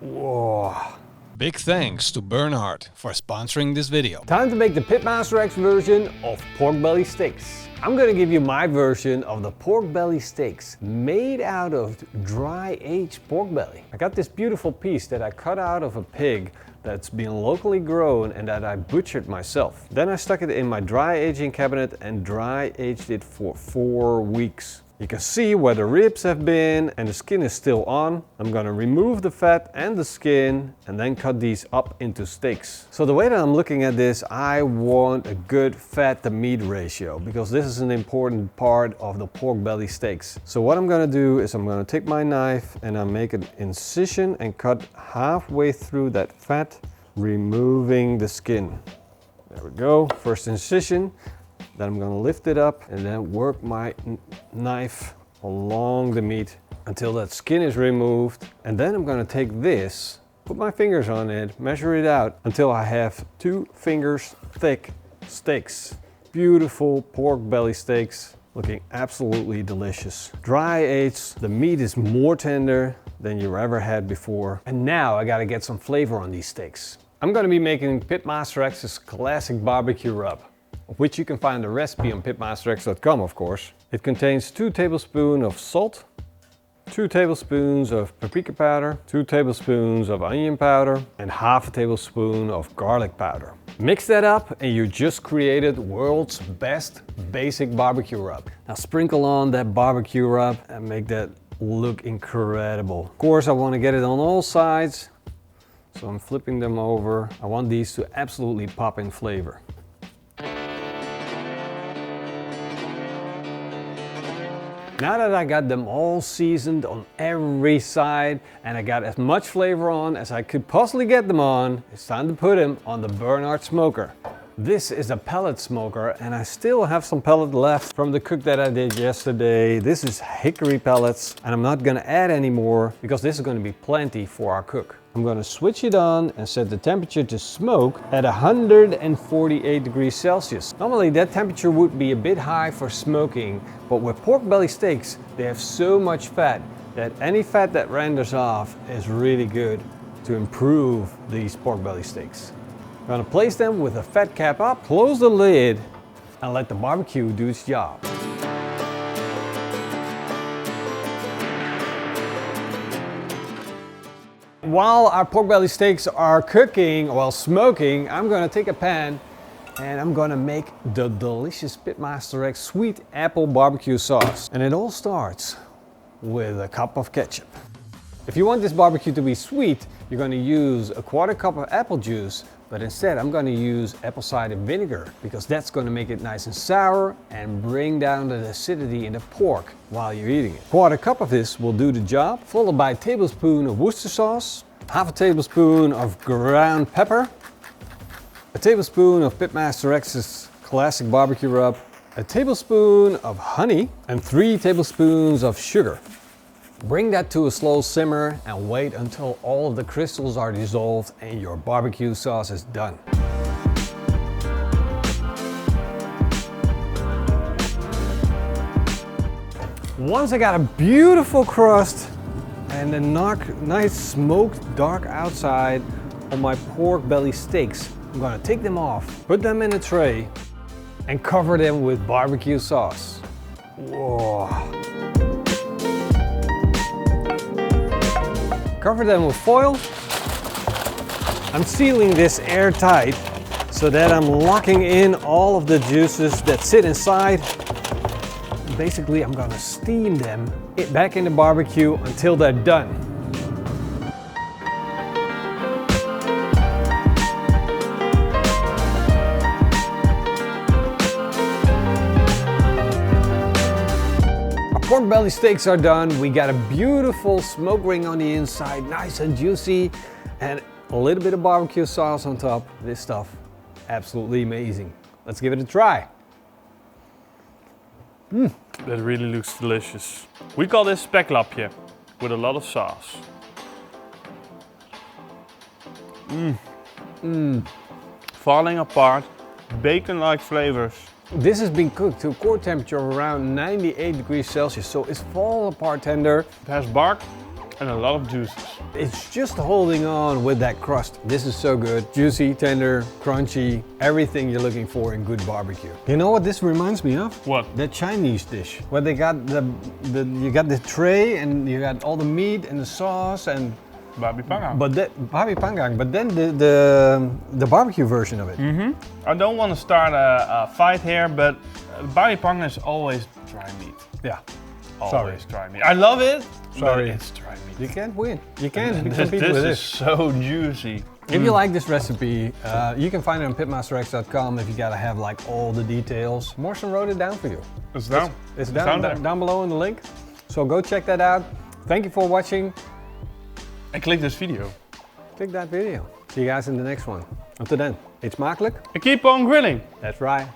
Whoa. Big thanks to Bernhard for sponsoring this video. Time to make the PitmasterX version of pork belly steaks. I'm gonna give you my version of the pork belly steaks made out of dry aged pork belly. I got this beautiful piece that I cut out of a pig that's been locally grown and that I butchered myself. Then I stuck it in my dry aging cabinet and dry aged it for 4 weeks. You can see where the ribs have been and the skin is still on. I'm gonna remove the fat and the skin and then cut these up into steaks. So the way that I'm looking at this, I want a good fat to meat ratio because this is an important part of the pork belly steaks. So what I'm gonna do is I'm gonna take my knife and I'll make an incision and cut halfway through that fat, removing the skin. There we go, first incision. Then I'm gonna lift it up and then work my knife along the meat until that skin is removed. And then I'm gonna take this, put my fingers on it, measure it out until I have 2 fingers thick steaks. Beautiful pork belly steaks, looking absolutely delicious. Dry aged, the meat is more tender than you ever had before. And now I gotta get some flavor on these steaks. I'm gonna be making PitmasterX's classic barbecue rub, of which you can find a recipe on PitmasterX.com, of course. It contains 2 tablespoons of salt, 2 tablespoons of paprika powder, 2 tablespoons of onion powder, and half a tablespoon of garlic powder. Mix that up and you just created the world's best basic barbecue rub. Now sprinkle on that barbecue rub and make that look incredible. Of course, I want to get it on all sides, so I'm flipping them over. I want these to absolutely pop in flavor. Now that I got them all seasoned on every side and I got as much flavor on as I could possibly get them on, it's time to put them on the Burnhard smoker. This is a pellet smoker and I still have some pellet left from the cook that I did yesterday. This is hickory pellets and I'm not gonna add any more because this is gonna be plenty for our cook. I'm gonna switch it on and set the temperature to smoke at 148 degrees Celsius. Normally that temperature would be a bit high for smoking, but with pork belly steaks, they have so much fat that any fat that renders off is really good to improve these pork belly steaks. I'm gonna place them with the fat cap up, close the lid, and let the barbecue do its job. While our pork belly steaks are cooking while smoking, I'm gonna take a pan and I'm gonna make the delicious PitmasterX sweet apple barbecue sauce. And it all starts with a cup of ketchup. If you want this barbecue to be sweet, you're gonna use a 1/4 cup of apple juice, but instead I'm gonna use apple cider vinegar because that's gonna make it nice and sour and bring down the acidity in the pork while you're eating it. 1/4 cup of this will do the job, followed by a tablespoon of Worcester sauce, half a tablespoon of ground pepper, a tablespoon of PitmasterX's classic barbecue rub, a tablespoon of honey, and 3 tablespoons of sugar. Bring that to a slow simmer and wait until all of the crystals are dissolved and your barbecue sauce is done. Once I got a beautiful crust and a nice smoked dark outside on my pork belly steaks, I'm gonna take them off, put them in a tray, and cover them with barbecue sauce. Whoa. Cover them with foil. I'm sealing this airtight so that I'm locking in all of the juices that sit inside. Basically, I'm gonna steam them back in the barbecue until they're done. Pork belly steaks are done. We got a beautiful smoke ring on the inside, nice and juicy, and a little bit of barbecue sauce on top. This stuff, absolutely amazing. Let's give it a try. That really looks delicious. We call this spekslapje with a lot of sauce. Falling apart, bacon-like flavors. This has been cooked to a core temperature of around 98 degrees Celsius, so it's fall apart tender. It has bark, And a lot of juices. It's just holding on with that crust. This is so good. Juicy, tender, crunchy, everything you're looking for in good barbecue. You know what this reminds me of? What? That Chinese dish where they got you got the tray and you got all the meat and the sauce and Babi panggang. but babi panggang, but then the barbecue version of it. I don't want to start a fight here, but babi panggang is always dry meat. Yeah. Always dry meat. I love it, Sorry. but it's dry meat. You can't win. You can't compete This with is this. so juicy. If you like this recipe, you can find it on PitmasterX.com if you gotta have like all the details. Morrison wrote it down for you. It's down. It's down down, there. down below in the link. So go check that out. Thank you for watching. And click this video. Click that video. See you guys in the next one. Until then, eetsmakelijk. And keep on grilling. That's right.